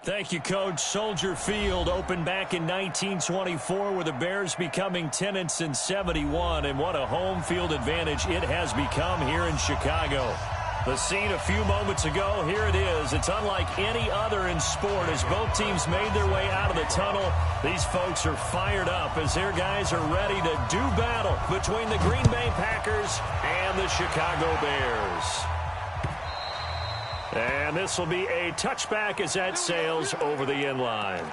Thank you, Coach. Soldier Field opened back in 1924 with the Bears becoming tenants in 71, and what a home field advantage it has become here in Chicago. The scene a few moments ago, here it is. It's unlike any other in sport. As both teams made their way out of the tunnel, these folks are fired up as their guys are ready to do battle between the Green Bay Packers and the Chicago Bears. And this will be a touchback as that sails over the end line.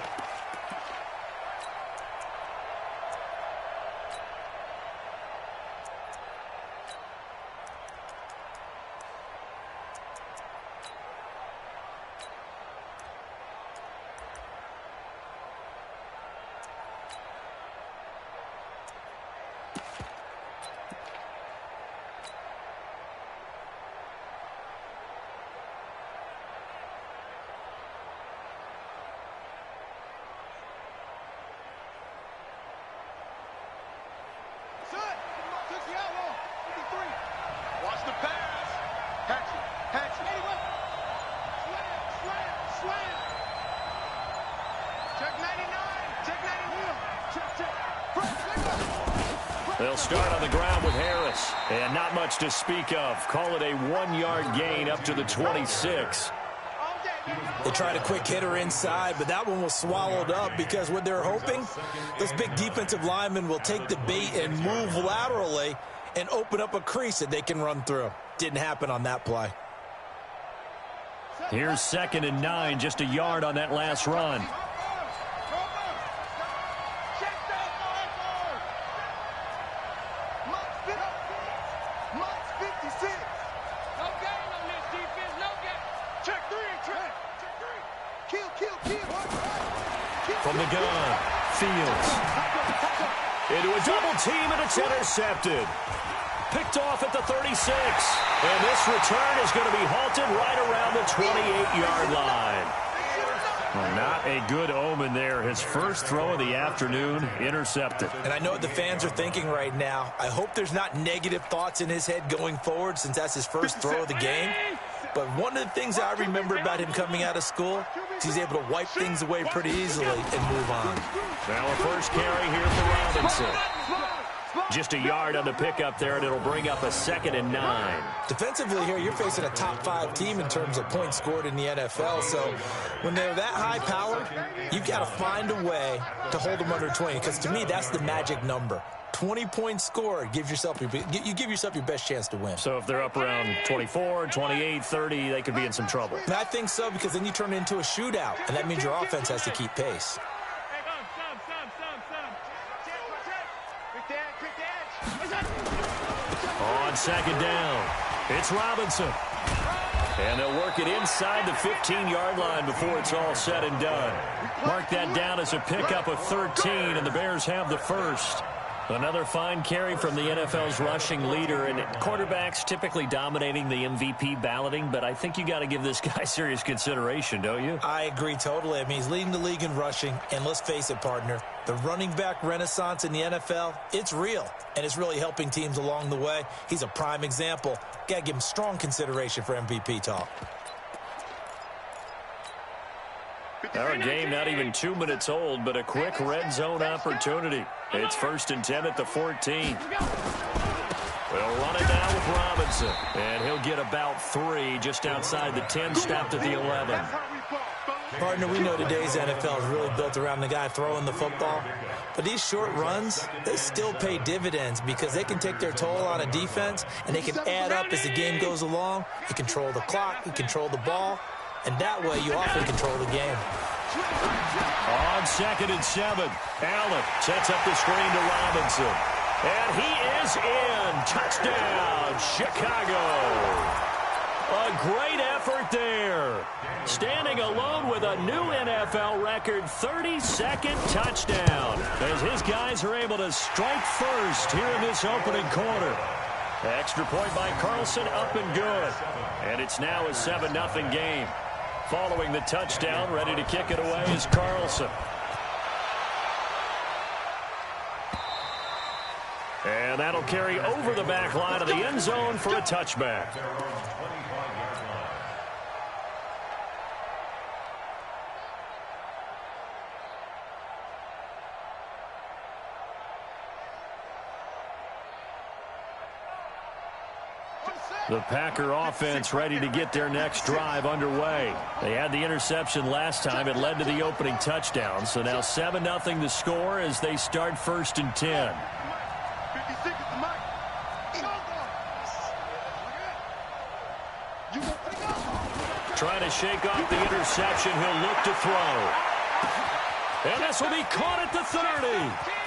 They'll start on the ground with Harris. And not much to speak of. Call it a 1-yard gain up to the 26. They tried a quick hitter inside, but that one was swallowed up because what they're hoping, those big defensive linemen will take the bait and move laterally and open up a crease that they can run through. Didn't happen on that play. Here's 2nd and 9, just a yard on that last run. From the gun, Fields. Into a double team, and it's intercepted. Picked off at the 36. And this return is going to be halted right around the 28-yard line. Well, not a good omen there. His first throw of the afternoon intercepted. And I know what the fans are thinking right now. I hope there's not negative thoughts in his head going forward since that's his first throw of the game. But one of the things I remember about him coming out of school is he's able to wipe things away pretty easily and move on. Now a first carry here for Robinson. Just a yard on the pickup there, and it'll bring up a 2nd and 9. Defensively here, you're facing a top-5 team in terms of points scored in the NFL. So when they're that high-powered, you've got to find a way to hold them under 20. Because to me, that's the magic number. 20 points scored, you give yourself your best chance to win. So if they're up around 24, 28, 30, they could be in some trouble. And I think so, because then you turn it into a shootout, and that means your offense has to keep pace. On 2nd down, it's Robinson. And they'll work it inside the 15-yard line before it's all said and done. Mark that down as a pickup of 13, and the Bears have the first. Another fine carry from the NFL's rushing leader, and quarterbacks typically dominating the MVP balloting, but I think you got to give this guy serious consideration, don't you? I agree totally. I mean, he's leading the league in rushing, and let's face it, partner, the running back renaissance in the NFL, it's real, and it's really helping teams along the way. He's a prime example. Got to give him strong consideration for MVP talk. Our game not even 2 minutes old, but a quick red zone opportunity. It's 1st and 10 at the 14. We'll run it down with Robinson. And he'll get about 3 just outside the 10, stopped at the 11. Partner, we know today's NFL is really built around the guy throwing the football. But these short runs, they still pay dividends because they can take their toll on a defense, and they can add up as the game goes along. You control the clock, you control the ball. And that way, you often control the game. On 2nd and 7, Allen sets up the screen to Robinson. And he is in. Touchdown, Chicago. A great effort there. Standing alone with a new NFL record 32nd touchdown. As his guys are able to strike first here in this opening quarter. Extra point by Carlson, up and good. And it's now a 7-0 game. Following the touchdown, ready to kick it away is Carlson. And that'll carry over the back line of the end zone for a touchback. The Packer offense ready to get their next drive underway. They had the interception last time. It led to the opening touchdown. So now 7-0 the score as they start 1st and 10. Trying to shake off the interception. He'll look to throw. And this will be caught at the 30.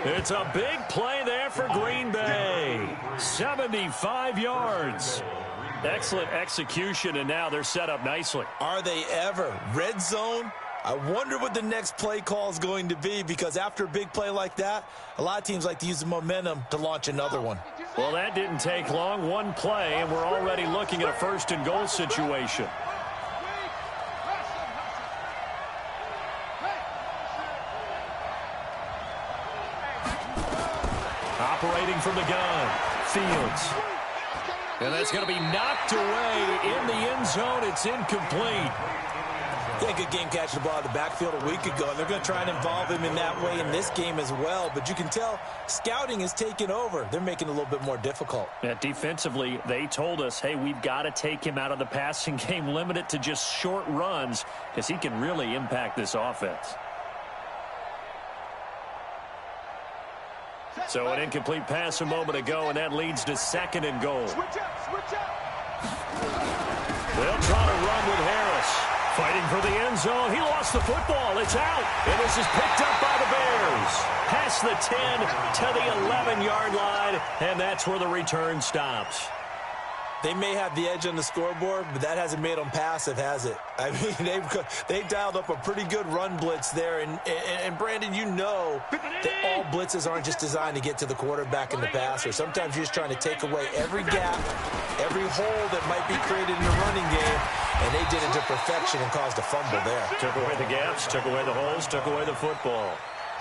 It's a big play there for Green Bay. 75 yards. Excellent execution, and now they're set up nicely. Are they ever? Red zone? I wonder what the next play call is going to be, because after a big play like that, a lot of teams like to use the momentum to launch another one. Well, that didn't take long. One play, and we're already looking at a 1st and goal situation. Operating from the gun, Fields. And that's going to be knocked away in the end zone. It's incomplete. Yeah, good game catching the ball in the backfield a week ago, and they're going to try and involve him in that way in this game as well. But you can tell scouting is taking over. They're making it a little bit more difficult. Yeah, defensively, they told us, hey, we've got to take him out of the passing game, limit it to just short runs, because he can really impact this offense. So an incomplete pass a moment ago, and that leads to 2nd and goal. They'll try to run with Harris. Fighting for the end zone. He lost the football. It's out. And this is picked up by the Bears. Past the 10 to the 11-yard line, and that's where the return stops. They may have the edge on the scoreboard, but that hasn't made them passive, has it? I mean, they've dialed up a pretty good run blitz there. And Brandon, you know that all blitzes aren't just designed to get to the quarterback and the passer. Sometimes you're just trying to take away every gap, every hole that might be created in the running game, and they did it to perfection and caused a fumble there. Took away the gaps, took away the holes, took away the football.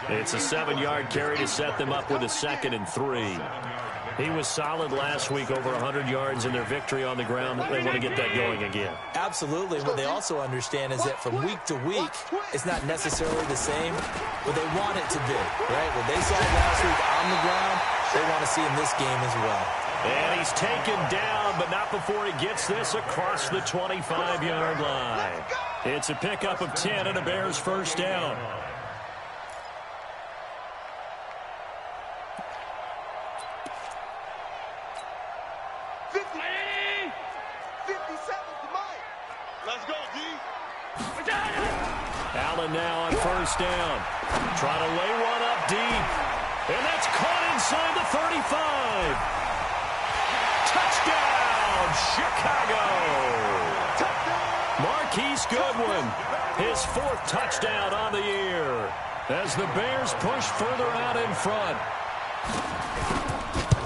It's a 7-yard carry to set them up with a 2nd and 3. He was solid last week, over 100 yards in their victory on the ground. They want to get that going again. Absolutely. What they also understand is that from week to week, it's not necessarily the same, but they want it to be, right? What they saw last week on the ground, they want to see in this game as well. And he's taken down, but not before he gets this across the 25-yard line. It's a pickup of 10 and a Bears 1st down. Allen now on 1st down. Trying to lay one up deep. And that's caught inside the 35. Touchdown, Chicago. Marquise Goodwin, his 4th touchdown on the year, as the Bears push further out in front.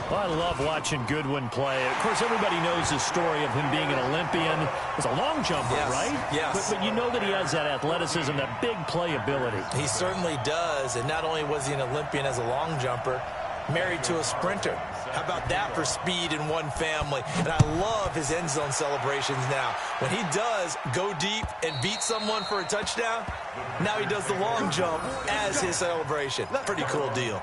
Well, I love watching Goodwin play. Of course, everybody knows the story of him being an Olympian. He's a long jumper, yes, right? Yes. But you know that he has that athleticism, that big play ability. He certainly does. And not only was he an Olympian as a long jumper, married to a sprinter. How about that for speed in one family? And I love his end zone celebrations now. When he does go deep and beat someone for a touchdown, now he does the long jump as his celebration. Pretty cool deal.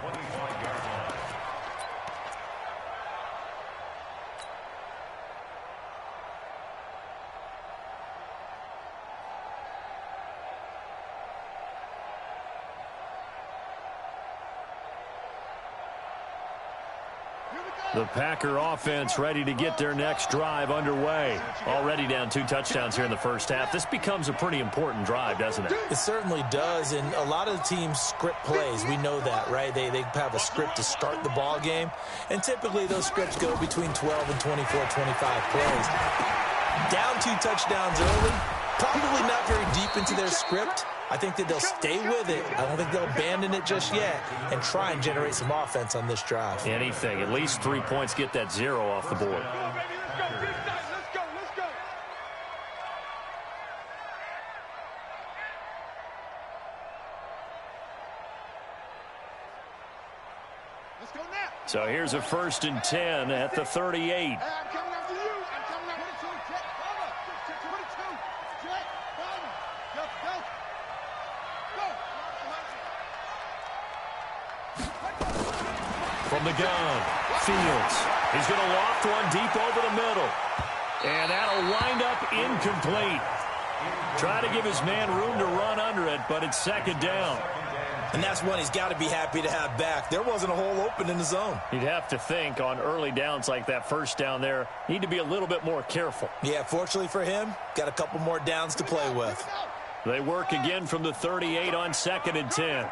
The Packer offense ready to get their next drive underway. Already down 2 touchdowns here in the 1st half. This becomes a pretty important drive, doesn't it? It certainly does, and a lot of the teams script plays. We know that, right? They have a script to start the ball game, and typically those scripts go between 12 and 24, 25 plays. Down 2 touchdowns early, probably not very deep into their script. I think that they'll stay with it. I don't think they'll abandon it just yet and try and generate some offense on this drive. Anything. At least 3 points, get that 0 off the board. So here's a 1st and 10 at the 38. From the gun, Fields. He's going to loft one deep over the middle. And that'll wind up incomplete. Try to give his man room to run under it, but it's second down. And that's one he's got to be happy to have back. There wasn't a hole open in the zone. You'd have to think on early downs like that first down there, need to be a little bit more careful. Yeah, fortunately for him, got a couple more downs to play with. They work again from the 38 on 2nd and 10.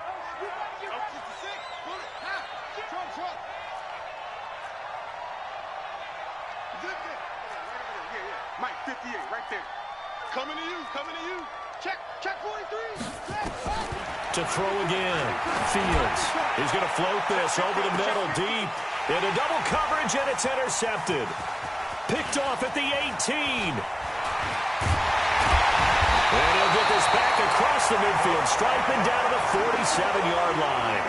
Mike, 58, right there. Coming to you. Check 43. To throw again. Fields. He's going to float this over the middle deep. Into double coverage, and it's intercepted. Picked off at the 18. And he'll get this back across the midfield stripe and down to the 47-yard line.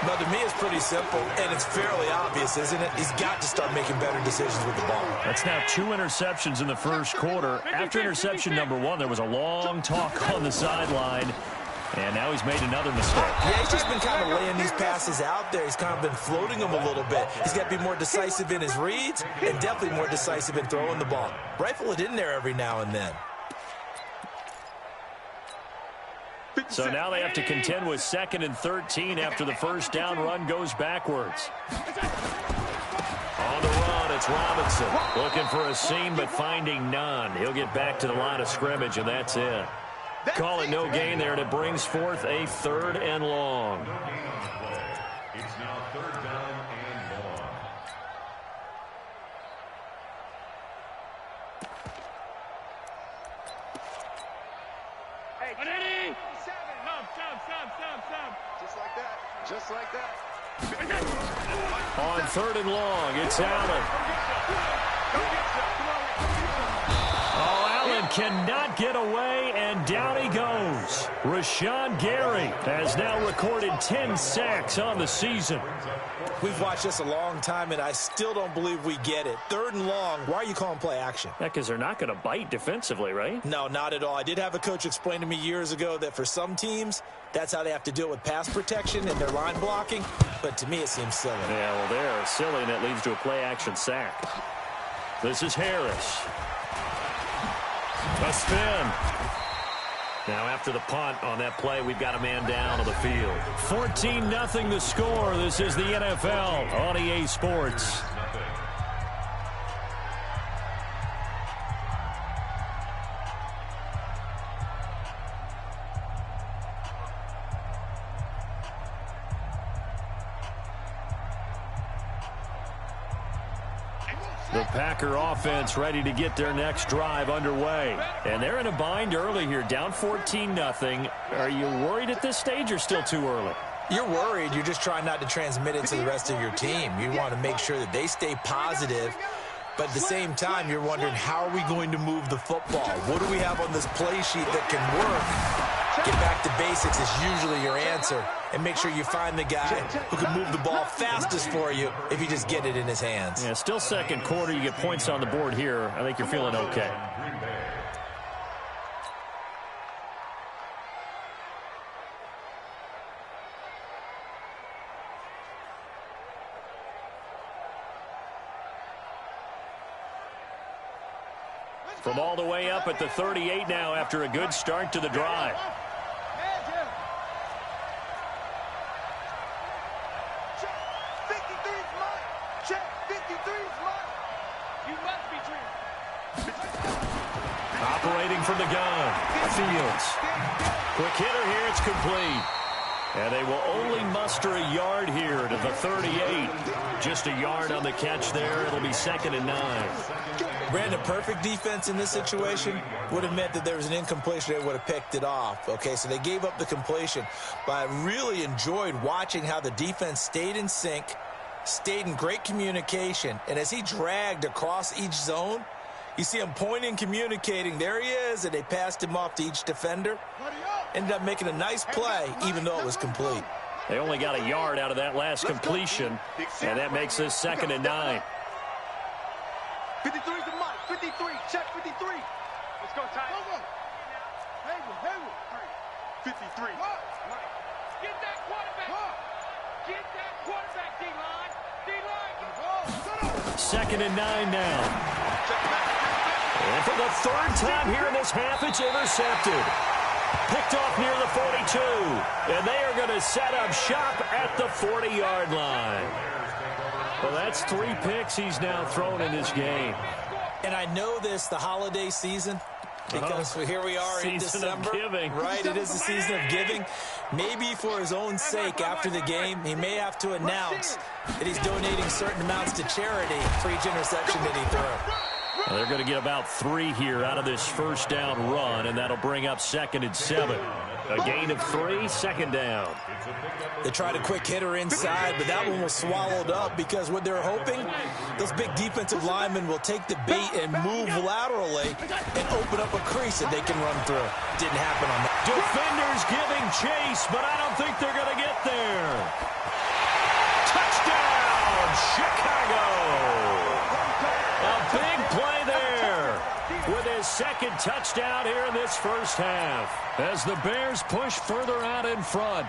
But to me, it's pretty simple, and it's fairly obvious, isn't it? He's got to start making better decisions with the ball. That's now 2 interceptions in the first quarter. After interception number 1, there was a long talk on the sideline, and now he's made another mistake. Yeah, he's just been kind of laying these passes out there. He's kind of been floating them a little bit. He's got to be more decisive in his reads and definitely more decisive in throwing the ball. Rifle it in there every now and then. So now they have to contend with 2nd and 13 after the first down run goes backwards. On the run, it's Robinson. Looking for a seam, but finding none. He'll get back to the line of scrimmage, and that's it. Call it no gain there, and it brings forth a 3rd and long. It's now 3rd down and long. Hey, Just like that. On 3rd and long, it's Allen. Oh, Allen cannot get away, and down he goes. Rashawn Gary has now recorded 10 sacks on the season. We've watched this a long time, and I still don't believe we get it. 3rd and long, why are you calling play action? Yeah, because they're not going to bite defensively, right? No, not at all. I did have a coach explain to me years ago that for some teams, that's how they have to deal with pass protection and their line blocking. But to me, it seems silly. Yeah, well, they're silly, and it leads to a play-action sack. This is Harris. A spin. Now after the punt on that play, we've got a man down on the field. 14-0 the score. This is the NFL on EA Sports. The Packer offense ready to get their next drive underway. And they're in a bind early here, down 14-0. Are you worried at this stage or still too early? You're worried. You're just trying not to transmit it to the rest of your team. You want to make sure that they stay positive. But at the same time, you're wondering, how are we going to move the football? What do we have on this play sheet that can work? Get back to basics is usually your answer. And make sure you find the guy who can move the ball fastest for you if you just get it in his hands. Yeah, still second quarter. You get points on the board here. I think you're feeling okay. From all the way up at the 38 now after a good start to the drive. Operating from the gun. Fields. Quick hitter here. It's complete. And they will only muster a yard here to the 38. Just a yard on the catch there. It'll be 2nd and 9. Brandon, perfect defense in this situation would have meant that there was an incompletion. They would have picked it off. Okay, so they gave up the completion. But I really enjoyed watching how the defense stayed in sync, stayed in great communication. And as he dragged across each zone, you see him pointing, communicating. There he is, and they passed him off to each defender. Ended up making a nice play, even though it was complete. They only got a yard out of that last completion, and that makes this 2nd and 9. 53 to Mike. 53. Check 53. Let's go, Ty. Hayward. 53. Mike. Get that quarterback. Get that quarterback, D-line. D-line. 2nd and 9 now. And for the third time here in this half, it's intercepted. Picked off near the 42. And they are going to set up shop at the 40-yard line. Well, that's 3 picks he's now thrown in this game. And I know this, the holiday season, because here we are in December. Right, it is the season of giving. Maybe for his own sake, after the game, he may have to announce that he's donating certain amounts to charity for each interception that he threw. Well, they're going to get about 3 here out of this first down run, and that'll bring up 2nd and 7. A gain of 3, 2nd down. They tried a quick hitter inside, but that one was swallowed up because what they're hoping, those big defensive linemen will take the bait and move laterally and open up a crease that they can run through. Didn't happen on that. Defenders giving chase, but I don't think they're going to get there. Touchdown, Chicago! A big play there with his 2nd touchdown here in this first half as the Bears push further out in front.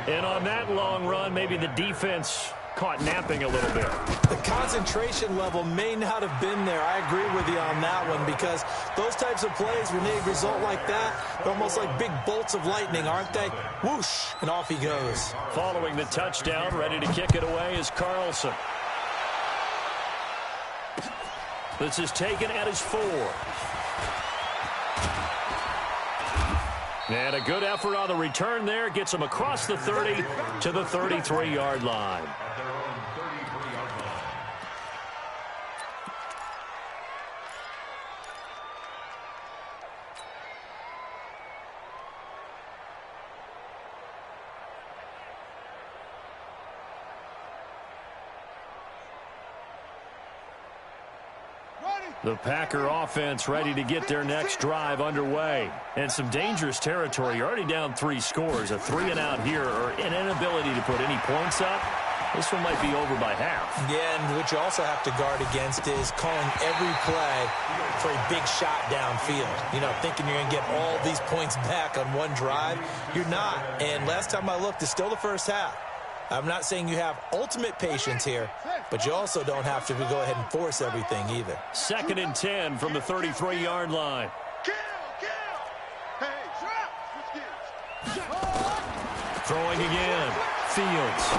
And on that long run, maybe the defense caught napping a little bit. The concentration level may not have been there. I agree with you on that one because those types of plays, when they result like that, they're almost like big bolts of lightning, aren't they? Whoosh, and off he goes. Following the touchdown, ready to kick it away is Carlson. This is taken at his 4. And a good effort on the return there. Gets him across the 30 to the 33-yard line. The Packer offense ready to get their next drive underway. And some dangerous territory. You're already down 3 scores. A 3-and-out here or an inability to put any points up. This one might be over by half. Yeah, and what you also have to guard against is calling every play for a big shot downfield. You know, thinking you're going to get all these points back on one drive. You're not. And last time I looked, it's still the first half. I'm not saying you have ultimate patience here, but you also don't have to go ahead and force everything either. 2nd and 10 from the 33-yard line. Throwing again. Fields.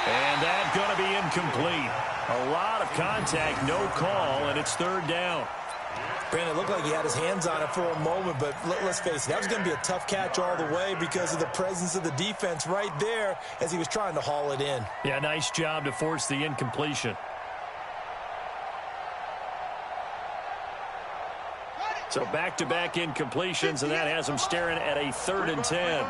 And that's going to be incomplete. A lot of contact, no call, and it's 3rd down. Brandon, it looked like he had his hands on it for a moment, but let's face it, that was going to be a tough catch all the way because of the presence of the defense right there as he was trying to haul it in. Yeah, nice job to force the incompletion. So back-to-back incompletions, and that has him staring at a 3rd and 10.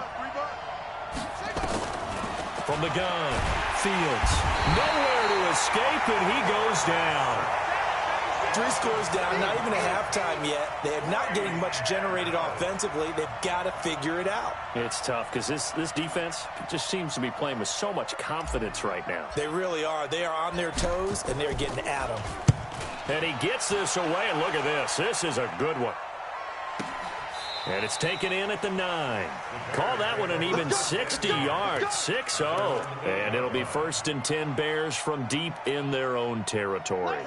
From the gun, Fields. Nowhere to escape, and he goes down. 3 scores down, not even a halftime yet. They are not getting much generated offensively. They've got to figure it out. It's tough because this defense just seems to be playing with so much confidence right now. They really are. They are on their toes, and they're getting at them. And he gets this away, and look at this. This is a good one. And it's taken in at the 9. Call that one an even 60 yards, 6-0. And it'll be 1st and 10 Bears from deep in their own territory.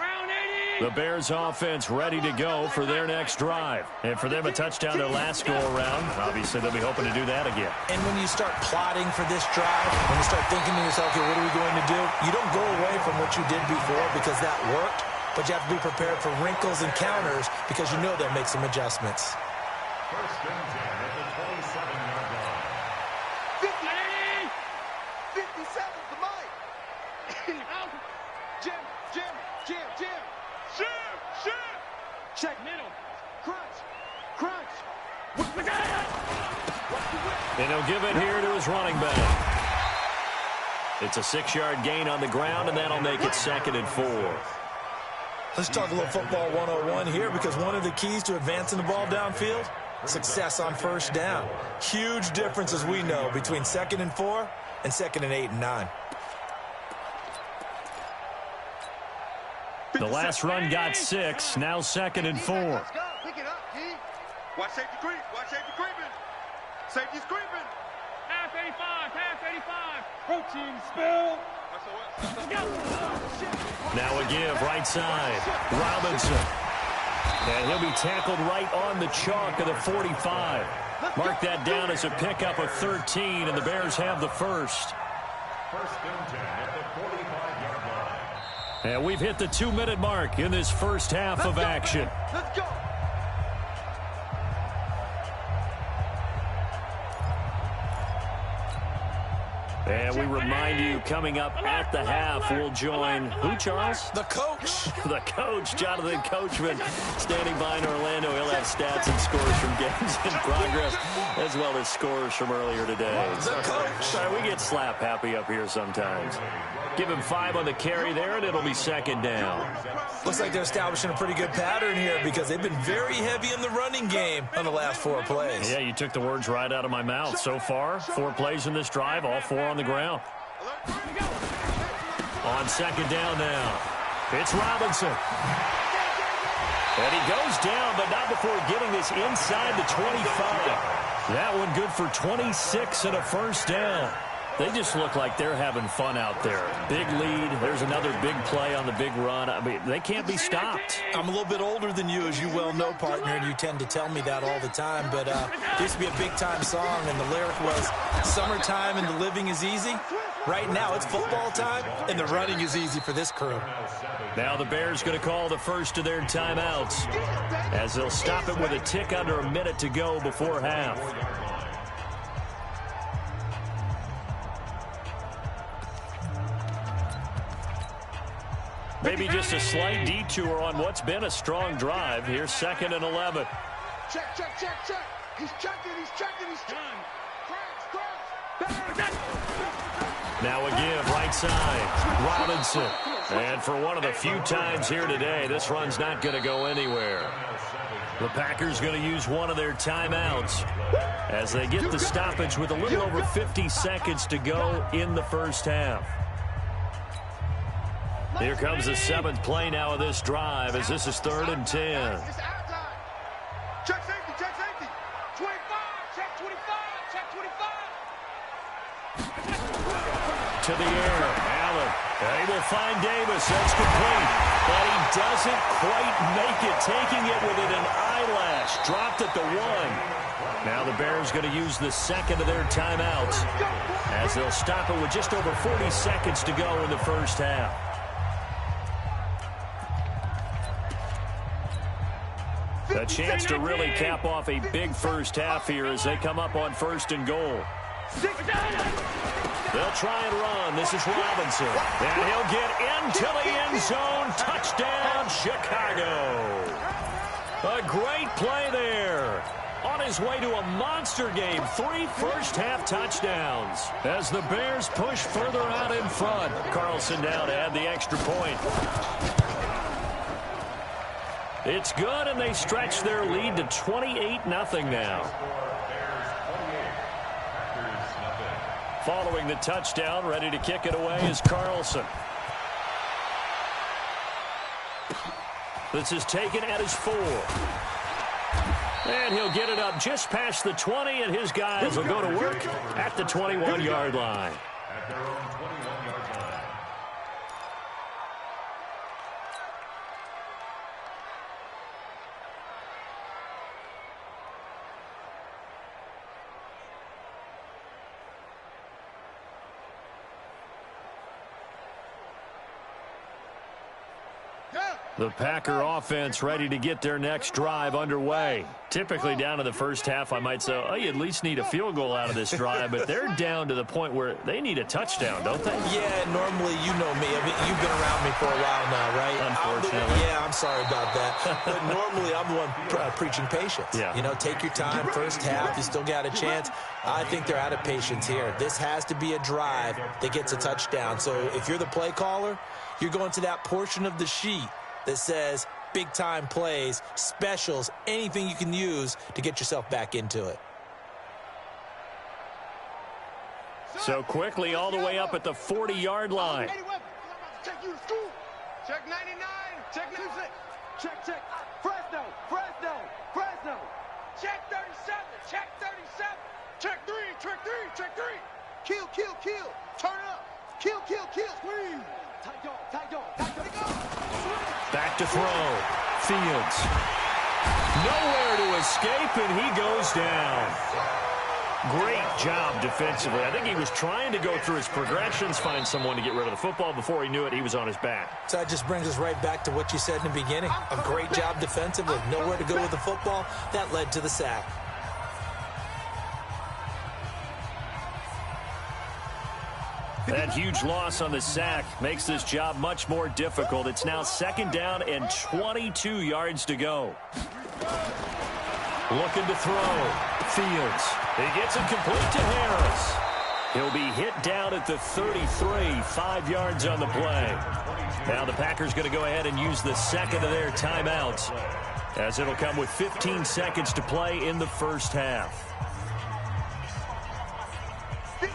The Bears offense ready to go for their next drive. And for them, a touchdown their last go-around. Obviously, they'll be hoping to do that again. And when you start plotting for this drive, when you start thinking to yourself, okay, what are we going to do? You don't go away from what you did before because that worked, but you have to be prepared for wrinkles and counters because you know they'll make some adjustments. 1st and 10 at the 27-yard line. 57 to Mike. Jim. Check middle. Crunch. And he'll give it here to his running back. It's a 6-yard gain on the ground, and that'll make it 2nd and 4. Let's talk a little football 101 here because one of the keys to advancing the ball downfield, success on 1st down. Huge difference, as we know, between 2nd and 4 and 2nd and 8 and 9. The last run got 6, now 2nd and 4. Pick it up, G. Watch safety creep. Safety's creeping. Half 85. Protein spill. Let's go. Now a give, right side. Robinson. And he'll be tackled right on the chalk of the 45. Mark that down as a pickup of 13, and the Bears have the first. First and 10 at the 45-yard line. And we've hit the 2-minute mark in this first half of action. Let's go. And we remind you, coming up at the half, we'll join who, Charles? The coach. The coach, Jonathan Coachman, standing by in Orlando. He'll have stats and scores from games in progress, as well as scores from earlier today. The coach. Sorry, we get slap happy up here sometimes. Give him 5 on the carry there, and it'll be second down. Looks like they're establishing a pretty good pattern here because they've been very heavy in the running game on the last 4 plays. Yeah, you took the words right out of my mouth. So far, 4 plays in this drive, all 4 on the ground. On second down now, it's Robinson. And he goes down, but not before getting this inside the 25. That one good for 26 and a first down. They just look like they're having fun out there. Big lead. There's another big play on the big run. I mean, they can't be stopped. I'm a little bit older than you, as you well know, partner, and you tend to tell me that all the time. But there used to be a big-time song, and the lyric was, "Summertime and the living is easy." Right now, it's football time, and the running is easy for this crew. Now the Bears going to call the first of their timeouts, as they'll stop it with a tick under a minute to go before half. Maybe just a slight detour on what's been a strong drive. Here's 2nd and 11. Check, check, check, check. He's checking, he's checking, he's checking. Cross. Now a give, right side. Robinson. And for one of the few times here today, this run's not going to go anywhere. The Packers going to use one of their timeouts as they get the stoppage with a little over 50 seconds to go in the first half. Here comes the 7th play now of this drive, as this is 3rd and 10. Check safety, check safety. 25, check 25, check 25. To the air, Allen. Able to find Davis. That's complete. But he doesn't quite make it, taking it within an eyelash. Dropped at the 1. Now the Bears going to use the 2nd of their timeouts, as they'll stop it with just over 40 seconds to go in the first half. A chance to really cap off a big first half here as they come up on 1st and goal. They'll try and run. This is Robinson. And he'll get into the end zone. Touchdown, Chicago. A great play there. On his way to a monster game. 3 first-half touchdowns as the Bears push further out in front. Carlson now to add the extra point. It's good, and they stretch their lead to 28-0 now. Following the touchdown, ready to kick it away is Carlson. This is taken at his 4. And he'll get it up just past the 20, and his guys will go to work at the 21-yard line. At their own 21-yard line. The Packer offense ready to get their next drive underway. Typically down to the first half, I might say, oh, you at least need a field goal out of this drive, but they're down to the point where they need a touchdown, don't they? Yeah, normally, you know me. I mean, you've been around me for a while now, right? Unfortunately. I'm sorry about that. But normally, I'm the one preaching patience. Yeah. You know, take your time. First half, you still got a chance. I think they're out of patience here. This has to be a drive that gets a touchdown. So if you're the play caller, you're going to that portion of the sheet that says big-time plays, specials, anything you can use to get yourself back into it. So quickly all the way up at the 40-yard line. Check you to school. Check 99. Check 96. Check, check. Fresno, Fresno, Fresno. Check 37. Check 37. Check 3. Check 3. Check 3. Kill, kill, kill. Turn up. Kill, kill, kill. Squeeze. Tight dog, tight dog, tight dog. to throw. Fields. Nowhere to escape, and he goes down. Great job defensively. I think he was trying to go through his progressions, find someone to get rid of the football. Before he knew it, he was on his back. So that just brings us right back to what you said in the beginning. A great job defensively. Nowhere to go with the football. That led to the sack. That huge loss on the sack makes this job much more difficult. It's now 2nd down and 22 yards to go. Looking to throw. Fields. He gets it complete to Harris. He'll be hit down at the 33, 5 yards on the play. Now the Packers going to go ahead and use the second of their timeouts, as it'll come with 15 seconds to play in the first half.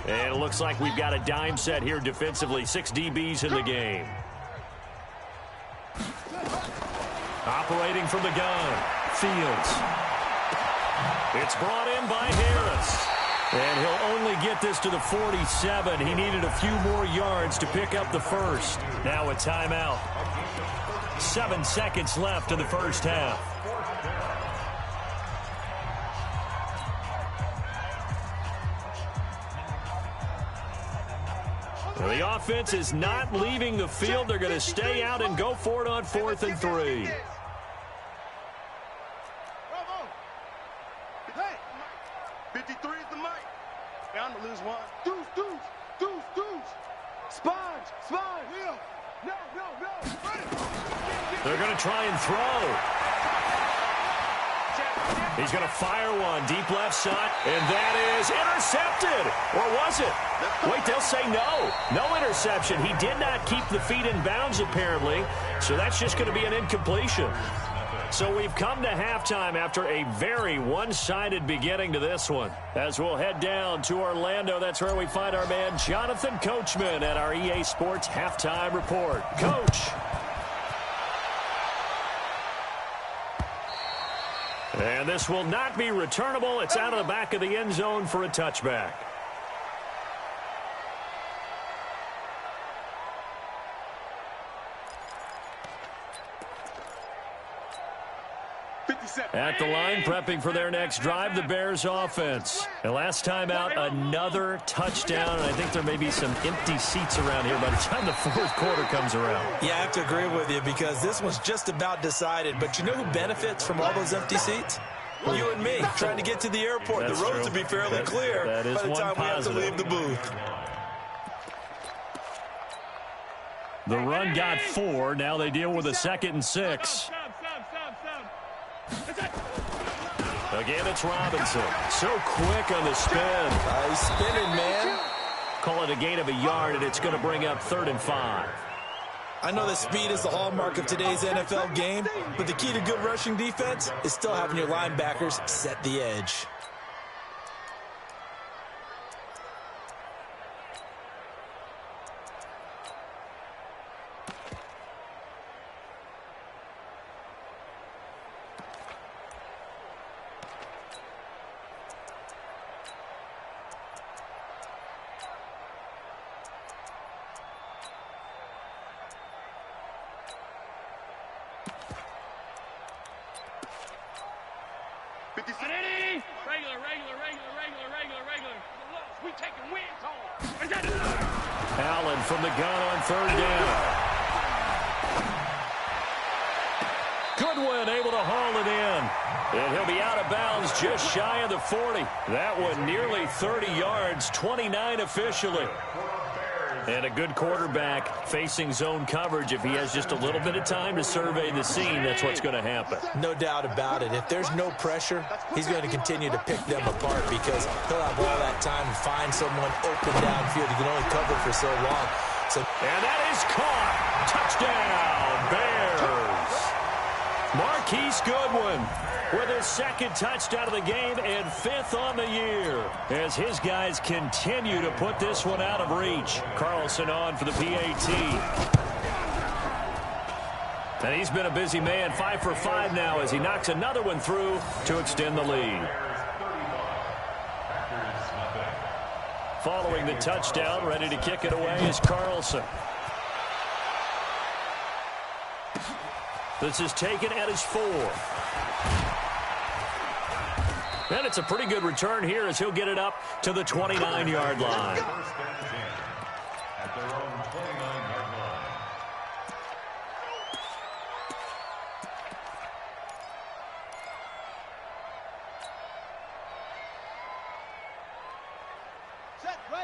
And it looks like we've got a dime set here defensively. 6 DBs in the game. Operating from the gun. Fields. It's brought in by Harris. And he'll only get this to the 47. He needed a few more yards to pick up the first. Now a timeout. 7 seconds left in the first half. Well, the offense is not leaving the field. They're going to stay out and go for it on 4th and 3. Bravo. Hey, 53 is the mic. Down to lose one. Deuce. Sponge. Yeah. No. They're going to try and throw. He's going to fire one. Deep left shot. And that is intercepted. Or was it? Wait, they'll say no. No interception. He did not keep the feet in bounds, apparently. So that's just going to be an incompletion. So we've come to halftime after a very one-sided beginning to this one. As we'll head down to Orlando, that's where we find our man Jonathan Coachman at our EA Sports Halftime Report. Coach. And this will not be returnable. It's out of the back of the end zone for a touchback. At the line, prepping for their next drive, the Bears offense. And last time out, another touchdown. And I think there may be some empty seats around here by the time the 4th quarter comes around. Yeah, I have to agree with you because this one's just about decided. But you know who benefits from all those empty seats? You and me, trying to get to the airport. That's the roads true. will be fairly clear that is by the one time positive. we have to leave the booth. The run got 4. Now they deal with a 2nd and 6. Again, it's Robinson. So quick on the spin. He's spinning, man. Call it a gain of a yard, and it's going to bring up 3rd and 5. I know that speed is the hallmark of today's NFL game, but the key to good rushing defense is still having your linebackers set the edge. We taking wins home. Allen from the gun on 3rd down. Goodwin able to haul it in. And he'll be out of bounds just shy of the 40. That one nearly 30 yards, 29 officially. And a good quarterback facing zone coverage. If he has just a little bit of time to survey the scene, that's what's going to happen. No doubt about it. If there's no pressure, he's going to continue to pick them apart because he'll have all that time to find someone open downfield. He can only cover for so long. And that is caught. Touchdown, Bears. Marquise Goodwin with his 2nd touchdown of the game and 5th on the year as his guys continue to put this one out of reach. Carlson on for the PAT. And he's been a busy man, 5 for 5 now as he knocks another one through to extend the lead. Following the touchdown, ready to kick it away is Carlson. This is taken at his 4. And it's a pretty good return here as he'll get it up to the 29-yard line. First and 10 at their own 29-yard line.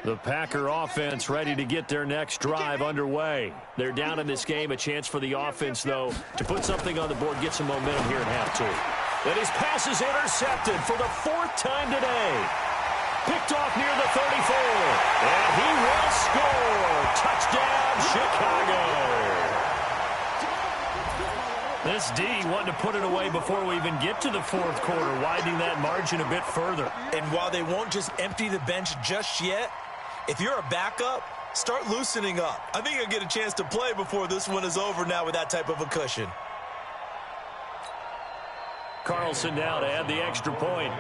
The Packer offense ready to get their next drive underway. They're down in this game. A chance for the offense, though, to put something on the board, get some momentum here at half 2. And his pass is intercepted for the 4th time today. Picked off near the 34. And he will score. Touchdown, Chicago. This D wanted to put it away before we even get to the 4th quarter, widening that margin a bit further. And while they won't just empty the bench just yet, if you're a backup, start loosening up. I think you'll get a chance to play before this one is over now with that type of a cushion. Carlson now to add the extra point.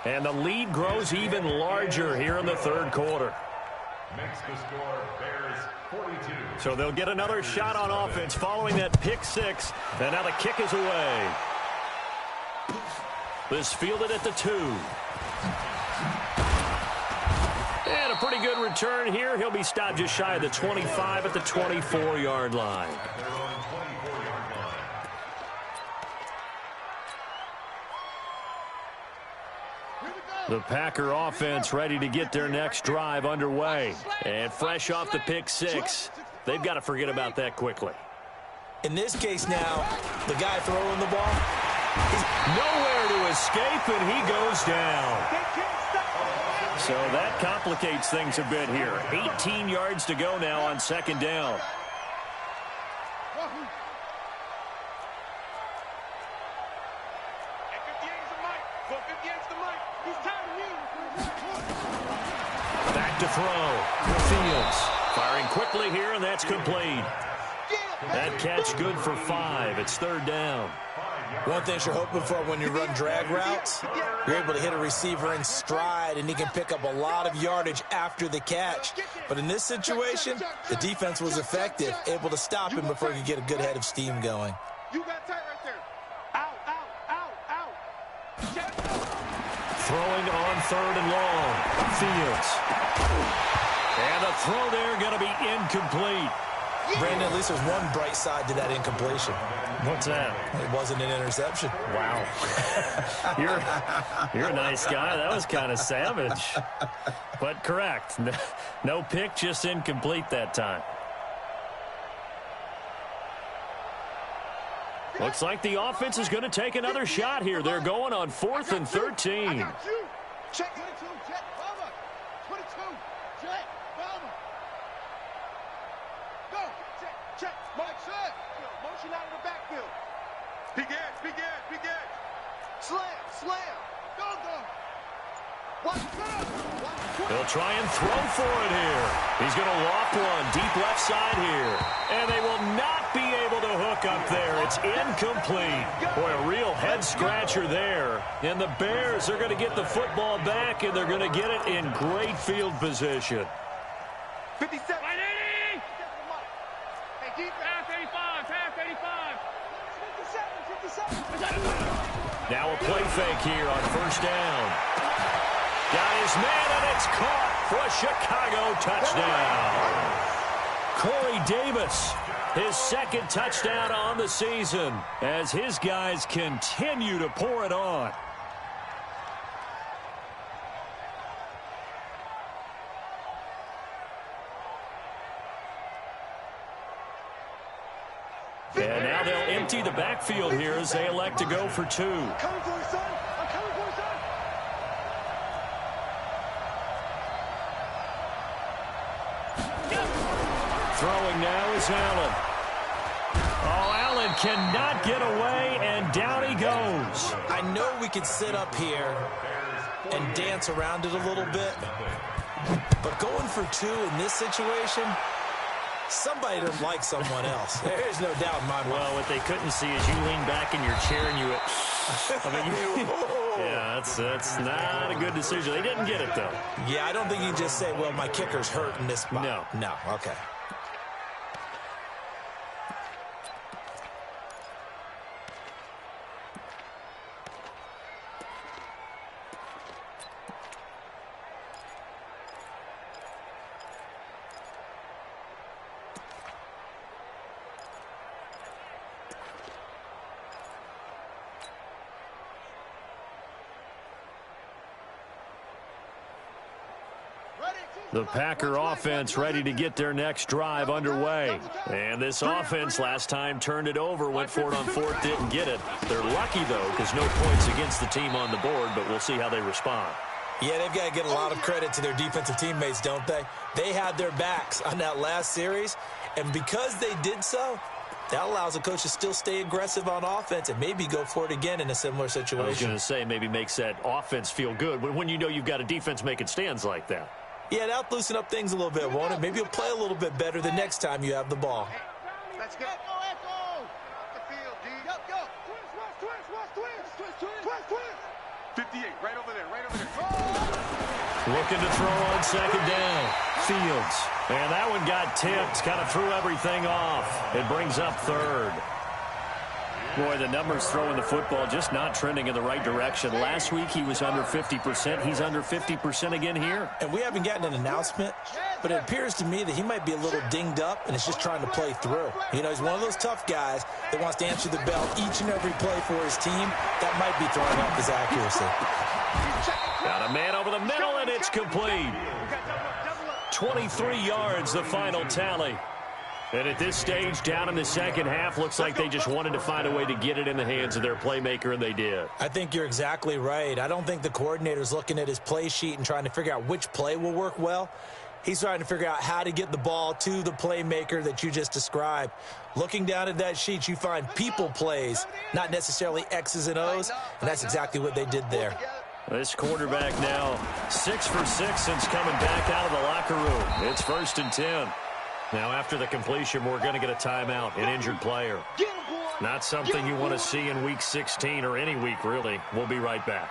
And the lead grows even larger here in the 3rd quarter. Makes the score Bears 42. So they'll get another shot on offense following that pick 6. And now the kick is away. This fielded at the 2. And a pretty good return here. He'll be stopped just shy of the 25 at the 24-yard line. At their own 24-yard line. The Packer offense ready to get their next drive underway. And fresh off the pick 6, they've got to forget about that quickly. In this case now, the guy throwing the ball, he's nowhere to escape, and he goes down. So that complicates things a bit here. 18 yards to go now on 2nd down. Back to throw. Fields firing quickly here, and that's complete. That catch good for 5. It's 3rd down. one thing you're hoping for when you run drag routes, you're able to hit a receiver in stride, and he can pick up a lot of yardage after the catch. But in this situation, the defense was effective, able to stop him before he could get a good head of steam going. You got tight right there. Out, out, out, out. Throwing on 3rd and long. Fields. And the throw there going to be incomplete. Brandon, at least there's one bright side to that incompletion. What's that? It wasn't an interception. Wow. You're a nice guy. That was kind of savage. But correct. No pick, just incomplete that time. Looks like the offense is going to take another shot here. They're going on 4th and 13. Check 22, check, Bama. 22, check, Bama. Go, check, Mike said. Motion out of the backfield. Big edge. Slam. Go. Watch out. They'll try and throw for it here. He's going to loft one deep left side here. And they will not be able to hook up there. It's incomplete. Boy, a real head-scratcher there. And the Bears are going to get the football back, and they're going to get it in great field position. 57. Hey, deep pass 85. 57. Now a play fake here on 1st down. Got his man, and it's caught for a Chicago touchdown. Corey Davis, his 2nd touchdown on the season as his guys continue to pour it on. And now they'll empty the backfield here as they elect to go for 2. I'm coming for you, son. Throwing now is Allen. Oh, Allen cannot get away, and down he goes. I know we could sit up here and dance around it a little bit, but going for 2 in this situation, somebody doesn't like someone else. There's no doubt in my mind. Well, what they couldn't see is you lean back in your chair and you Yeah, that's not a good decision. They didn't get it, though. Yeah, I don't think you can just say, well, my kicker's hurt in this spot. No, okay. The Packer offense ready to get their next drive underway. And this offense last time turned it over, went for it on fourth, didn't get it. They're lucky, though, because no points against the team on the board, but we'll see how they respond. Yeah, they've got to get a lot of credit to their defensive teammates, don't they? They had their backs on that last series, and because they did so, that allows the coach to still stay aggressive on offense and maybe go for it again in a similar situation. I was going to say maybe makes that offense feel good when you know you've got a defense making stands like that. Yeah, that'll loosen up things a little bit, won't it? Maybe you'll play a little bit better the next time you have the ball. Let's go. Up the field, D. Go. Twist. 58, right over there. Looking to throw on second down. Fields. And that one got tipped. Kind of threw everything off. It brings up third. Boy, the numbers throwing the football just not trending in the right direction. Last week he was under 50%. He's under 50% again here. And we haven't gotten an announcement, but it appears to me that he might be a little dinged up and is just trying to play through. You know, he's one of those tough guys that wants to answer the bell each and every play for his team. That might be throwing off his accuracy. Got a man over the middle, and it's complete. 23 yards, the final tally. And at this stage, down in the second half, looks like they just wanted to find a way to get it in the hands of their playmaker, and they did. I think you're exactly right. I don't think the coordinator's looking at his play sheet and trying to figure out which play will work well. He's trying to figure out how to get the ball to the playmaker that you just described. Looking down at that sheet, you find people plays, not necessarily X's and O's, and that's exactly what they did there. This quarterback now 6 for 6 since coming back out of the locker room. It's 1st and 10. Now, after the completion, we're going to get a timeout, an injured player. Not something you want to see in Week 16 or any week, really. We'll be right back.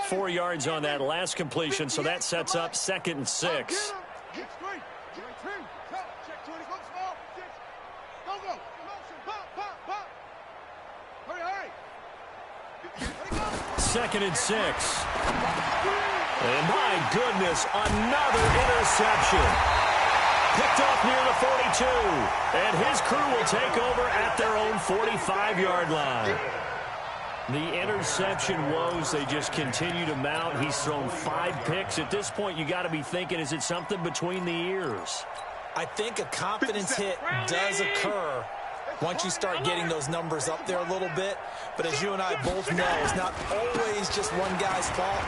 Four yards on that last completion, so that sets up 2nd and 6. Second and 6. And my goodness, another interception. Picked off near the 42. And his crew will take over at their own 45-yard line. The interception woes, they just continue to mount. He's thrown 5 picks. At this point, you got to be thinking, is it something between the ears? I think a confidence hit does occur once you start getting those numbers up there a little bit. But as you and I both know, it's not always just one guy's fault.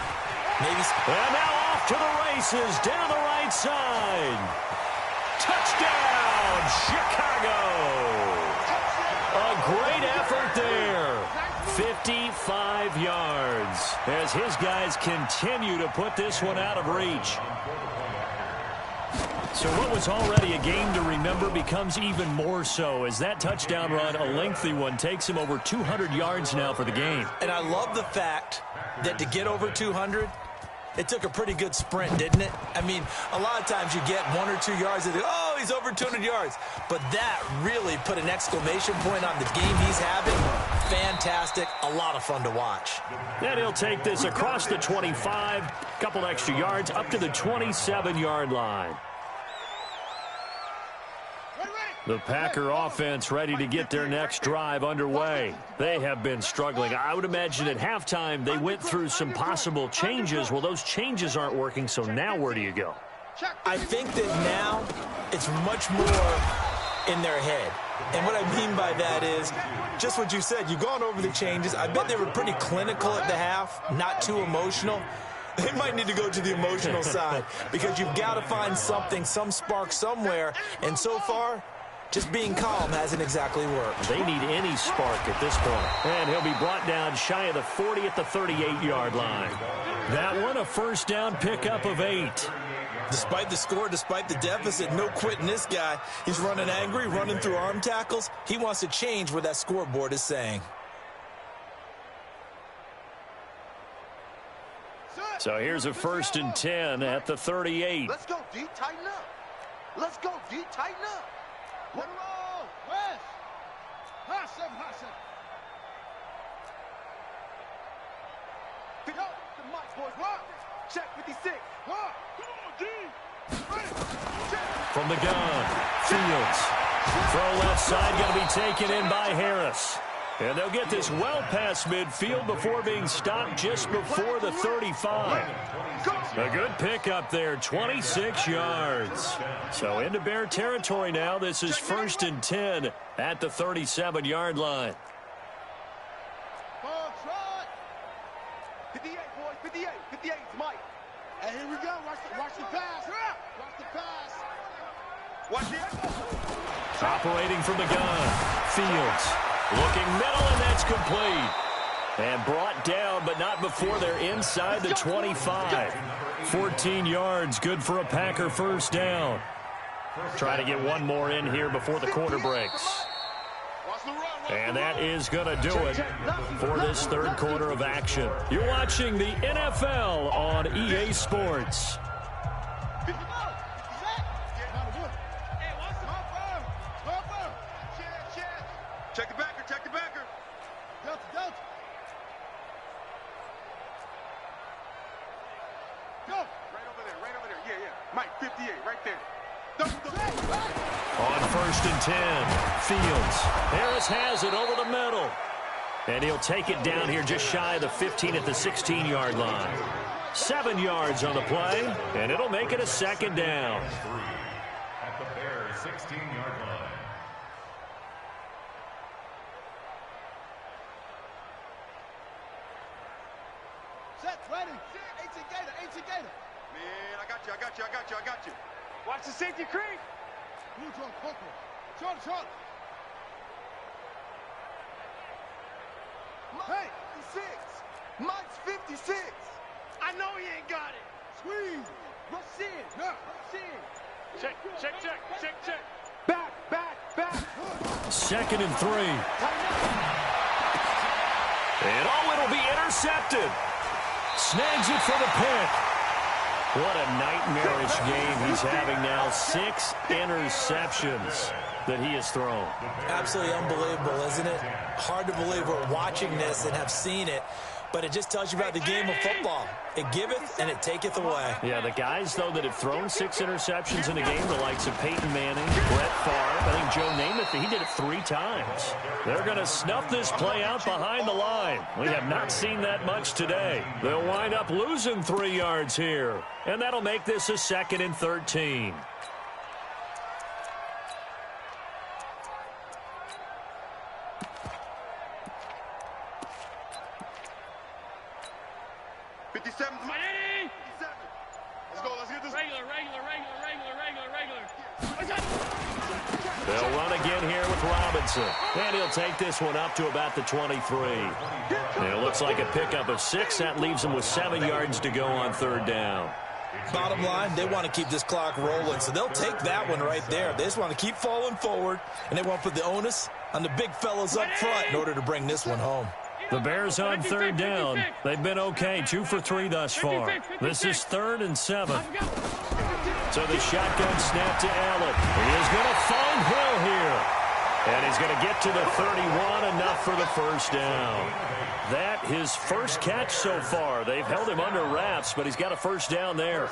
Maybe. And now off to the races, down the right side. Touchdown, Chicago. A great effort there. 55 yards as his guys continue to put this one out of reach. So what was already a game to remember becomes even more so as that touchdown run, a lengthy one, takes him over 200 yards now for the game. And I love the fact that to get over 200, it took a pretty good sprint, didn't it? I mean, a lot of times you get 1 or 2 yards and oh, he's over 200 yards. But that really put an exclamation point on the game he's having. Fantastic. A lot of fun to watch. And he'll take this across the 25, couple extra yards, up to the 27-yard line. The Packer offense ready to get their next drive underway. They have been struggling. I would imagine at halftime they went through some possible changes. Well, those changes aren't working, so now where do you go? I think that now it's much more in their head. And what I mean by that is just what you said. You've gone over the changes. I bet they were pretty clinical at the half, not too emotional. They might need to go to the emotional side because you've got to find something, some spark somewhere. And so far, just being calm hasn't exactly worked. They need any spark at this point. And he'll be brought down shy of the 40 at the 38-yard line. That one a first down pickup of 8. Despite the score, despite the deficit, no quitting this guy. He's running angry, running through arm tackles. He wants to change what that scoreboard is saying. So here's a 1st and 10 at the 38. Let's go, D. Tighten up. Let's go, D. Tighten up. One roll. West. Hot seven, hot seven. Pick up the mic, boys. What? Check 56. What? Come on, D. From the gun, Fields. Throw left side, going to be taken in by Harris. And they'll get this well past midfield before being stopped just before the 35. A good pickup there, 26 yards. So into Bear territory now. This is 1st and 10 at the 37-yard line. 58, boys, 58. 58 is Mike. And here we go. Watch the pass. Watch the pass. Watch it. Operating from the gun, Fields. Looking middle, and that's complete. And brought down, but not before they're inside the 25. 14 yards, good for a Packer 1st down. Try to get one more in here before the quarter breaks. And that is going to do it for this 3rd quarter of action. You're watching the NFL on EA Sports. Check the backer, check the backer. Delta, Delta. Go. Right over there, right over there. Yeah, yeah. Mike, 58, right there. On 1st and 10, Fields. Harris has it over the middle. And he'll take it down here just shy of the 15 at the 16-yard line. 7 yards on the play, and it'll make it a 2nd down. At the Bears' 16-yard line. Set, ready. 18 Gator, 18 Gator. Man, I got you, I got you, I got you, I got you. Watch the safety creep. Blue drone, Coco. Short. Hey, 56. Mike's 56. I know he ain't got it. Squeeze. Rush in. Yeah. Rush in. Check. Back. 2nd and 3. And it'll be intercepted. Snags it for the pick. What a nightmarish game he's having now. 6 interceptions that he has thrown. Absolutely unbelievable, isn't it? Hard to believe we're watching this and have seen it, but it just tells you about the game of football. It giveth and it taketh away. Yeah, the guys, though, that have thrown 6 interceptions in a game, the likes of Peyton Manning, Brett Favre, I think Joe Namath, he did it 3 times. They're going to snuff this play out behind the line. We have not seen that much today. They'll wind up losing 3 yards here, and that'll make this a 2nd and 13. They'll run again here with Robinson. And he'll take this one up to about the 23. And it looks like a pickup of 6. That leaves them with 7 yards to go on 3rd down. Bottom line, they want to keep this clock rolling, so they'll take that one right there. They just want to keep falling forward, and they want to put the onus on the big fellas up front in order to bring this one home. The Bears on 3rd down. They've been okay, 2 for 3 thus far. This is 3rd and 7. So the shotgun snap to Allen. He is going to find Hill here. And he's going to get to the 31, enough for the 1st down. That his first catch so far. They've held him under wraps, but he's got a 1st down there.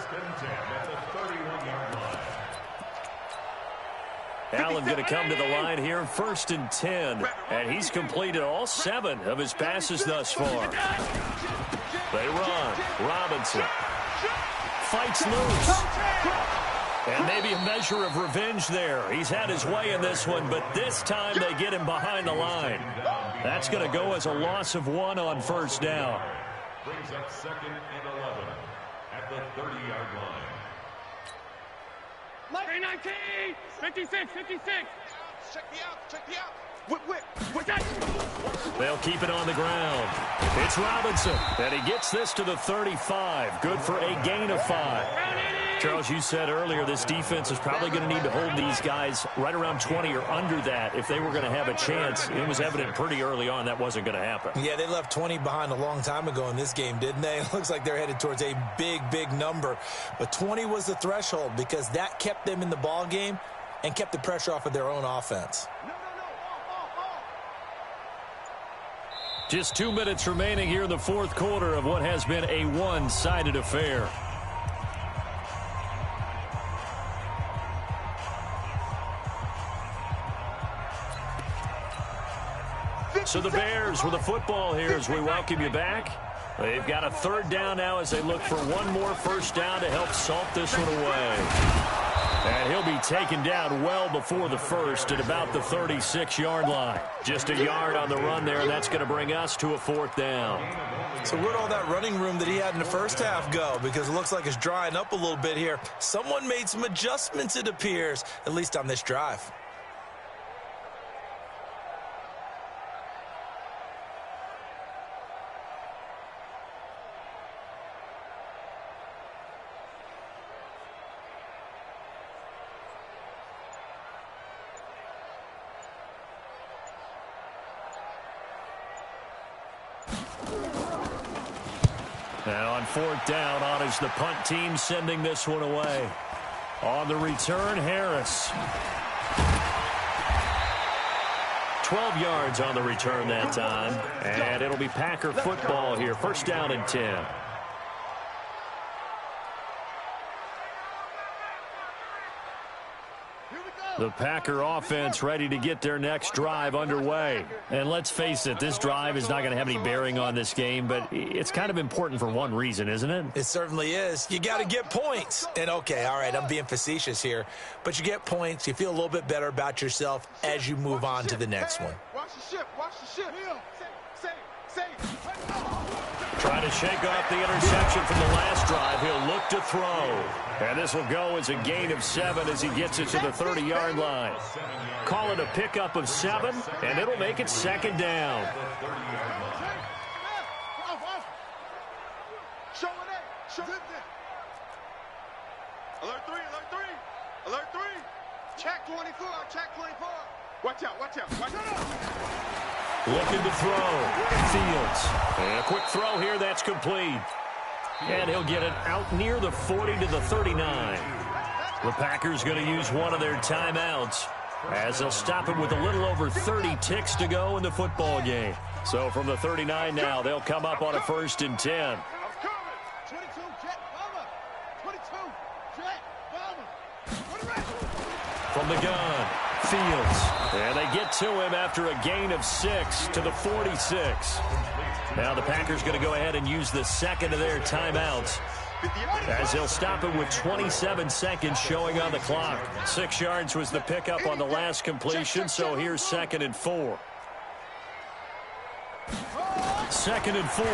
Allen going to come to the line here, 1st and 10. And he's completed all 7 of his passes thus far. They run. Robinson fights loose. And maybe a measure of revenge there. He's had his way in this one, but this time they get him behind the line. That's going to go as a loss of 1 on 1st down. Brings up 2nd and 11 at the 30-yard line. 319, 56. Check me out. Whip. They'll keep it on the ground. It's Robinson, and he gets this to the 35. Good for a gain of 5. Charles, you said earlier this defense is probably going to need to hold these guys right around 20 or under that if they were going to have a chance. It was evident pretty early on that wasn't going to happen. Yeah, they left 20 behind a long time ago in this game, didn't they? It looks like they're headed towards a big, big number. But 20 was the threshold because that kept them in the ball game and kept the pressure off of their own offense. Just 2 minutes remaining here in the fourth quarter of what has been a one-sided affair. So the Bears with the football here as we welcome you back. They've got a third down now as they look for one more first down to help salt this one away. And he'll be taken down well before the first at about the 36-yard line. Just a yard on the run there, and that's going to bring us to a fourth down. So where'd all that running room that he had in the first half go? Because it looks like it's drying up a little bit here. Someone made some adjustments, it appears, at least on this drive. Now on fourth down, on is the punt team sending this one away. On the return, Harris. 12 yards on the return that time. And it'll be Packer football here. First down and 10. The Packer offense ready to get their next drive underway. And let's face it, this drive is not going to have any bearing on this game, but it's kind of important for one reason, isn't it? It certainly is. You got to get points. And, okay, all right, I'm being facetious here, but you get points. You feel a little bit better about yourself as you move on to the next one. Watch the ship. Watch the ship. Trying to shake off the interception from the last drive. He'll look to throw. And this will go as a gain of 7 as he gets it to the 30-yard line. Call it a pickup of 7, and it'll make it second down. Alert 3, alert 3. Alert 3. Check 24, check 24. Watch out, watch out, watch out. Looking to throw. Fields. And a quick throw here, that's complete. And he'll get it out near the 40 to the 39. The Packers going to use one of their timeouts as they'll stop it with a little over 30 ticks to go in the football game. So from the 39 now, they'll come up on a first and 10. 22, check, bomber. 22, check, bomber. From the gun, Fields. And they get to him after a gain of 6 to the 46. Now the Packers going to go ahead and use the second of their timeouts as they'll stop it with 27 seconds showing on the clock. 6 yards was the pickup on the last completion, so here's 2nd and 4. 2nd and 4.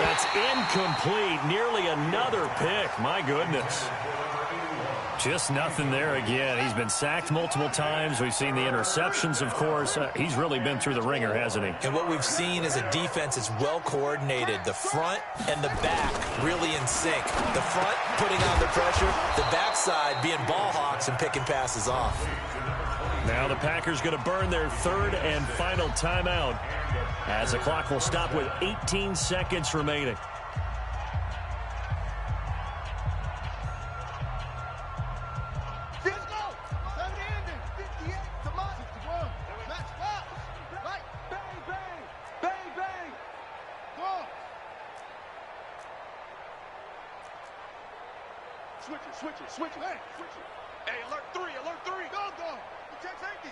That's incomplete. Nearly another pick. My goodness. Just nothing there again. He's been sacked multiple times. We've seen the interceptions, of course. He's really been through the ringer, hasn't he? And what we've seen is a defense that's well coordinated. The front and the back really in sync. The front putting on the pressure, the backside being ball hawks and picking passes off. Now the Packers going to burn their third and final timeout as the clock will stop with 18 seconds remaining. Switch it. Hey, switch it. Hey, alert 3, alert 3. Go. Check safety.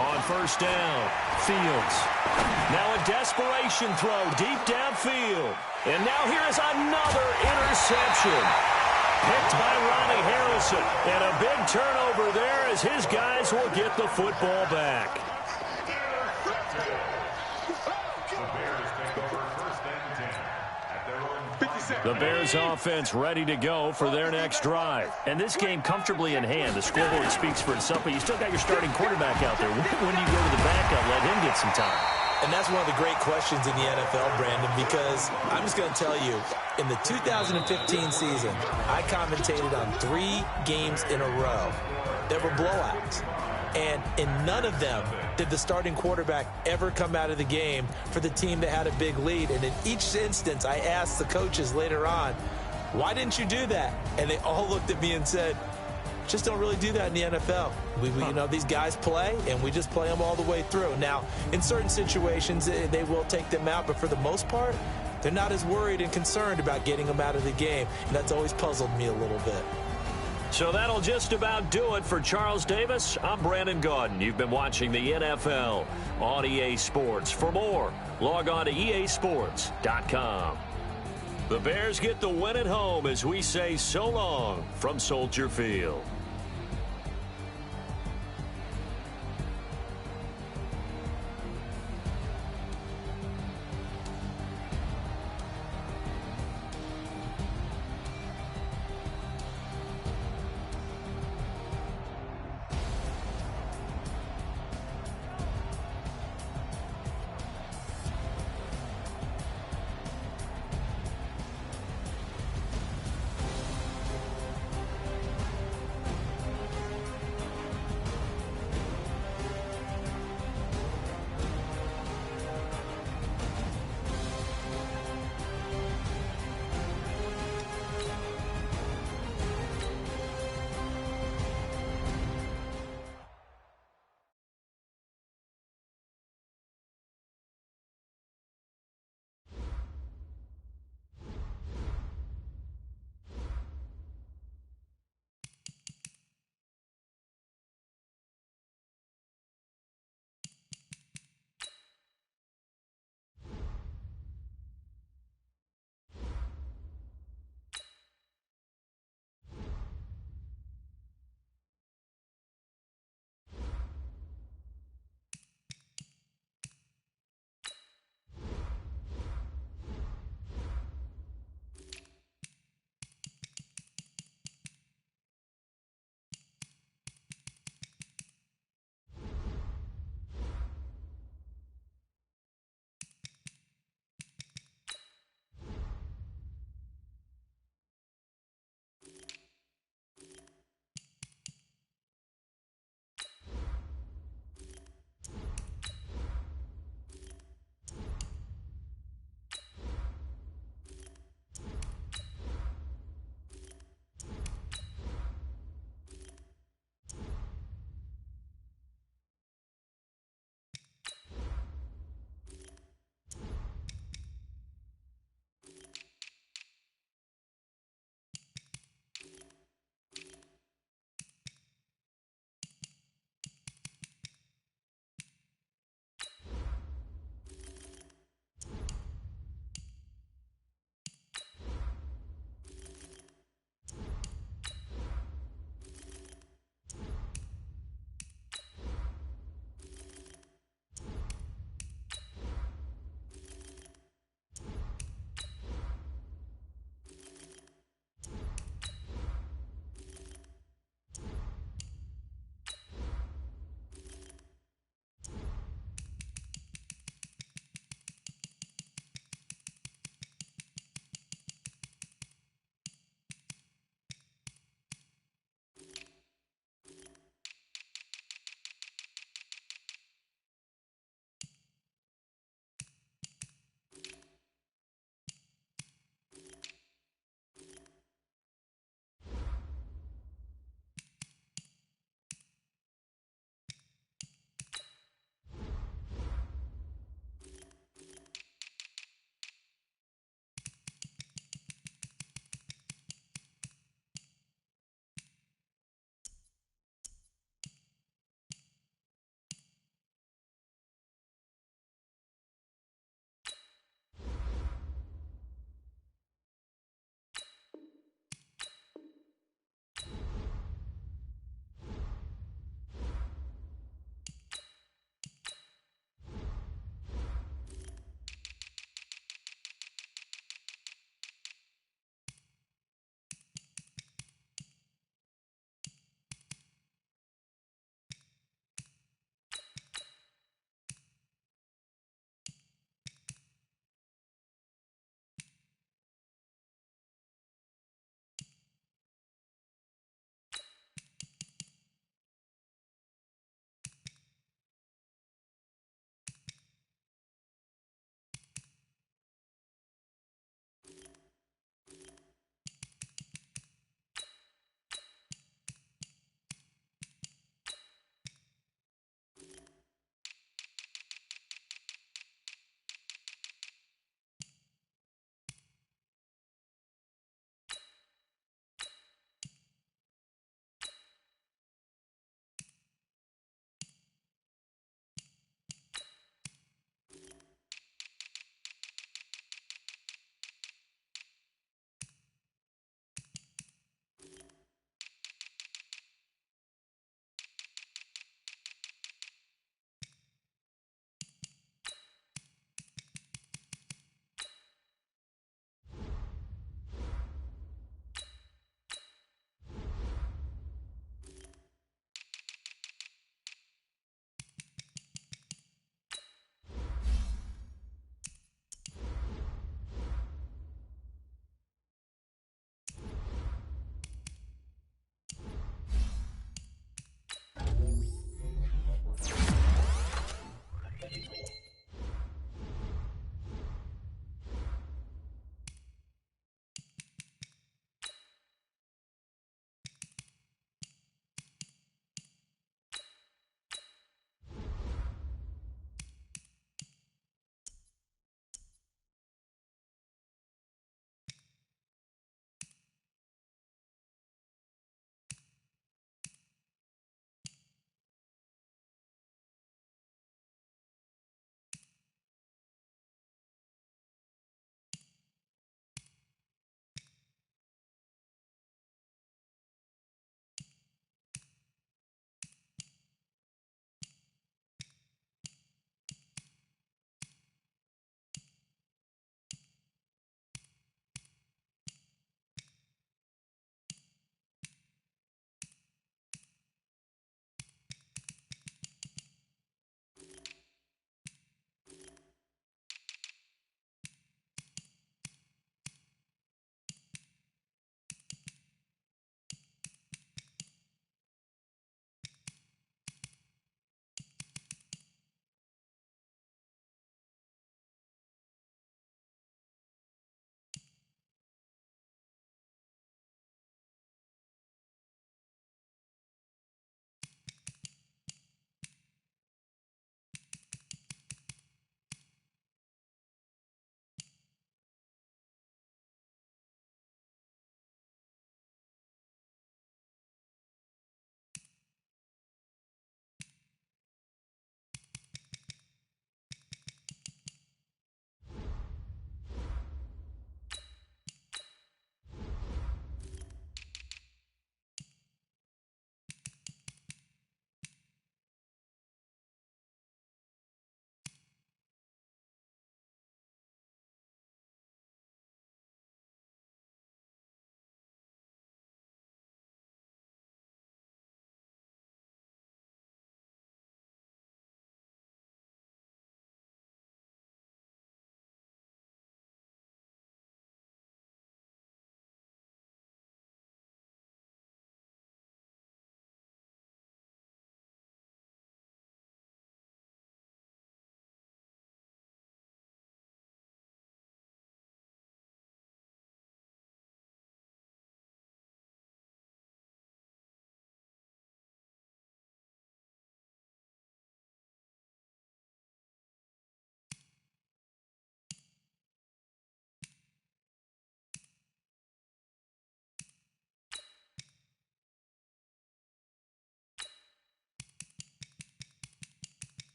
On first down, Fields. Now a desperation throw deep downfield. And now here is another interception. Picked by Ronnie Harrison. And a big turnover there as his guys will get the football back. The Bears offense ready to go for their next drive. And this game comfortably in hand. The scoreboard speaks for itself, but you still got your starting quarterback out there. When do you go to the backup, let him get some time? And that's one of the great questions in the NFL, Brandon, because I'm just going to tell you, in the 2015 season, I commentated on 3 games in a row that were blowouts. And in none of them did the starting quarterback ever come out of the game for the team that had a big lead. And in each instance, I asked the coaches later on, why didn't you do that? And they all looked at me and said, just don't really do that in the NFL. You know, these guys play, and we just play them all the way through. Now, in certain situations, they will take them out, but for the most part, they're not as worried and concerned about getting them out of the game, and that's always puzzled me a little bit. So that'll just about do it for Charles Davis. I'm Brandon Gaudin. You've been watching the NFL on EA Sports. For more, log on to easports.com. The Bears get the win at home as we say so long from Soldier Field.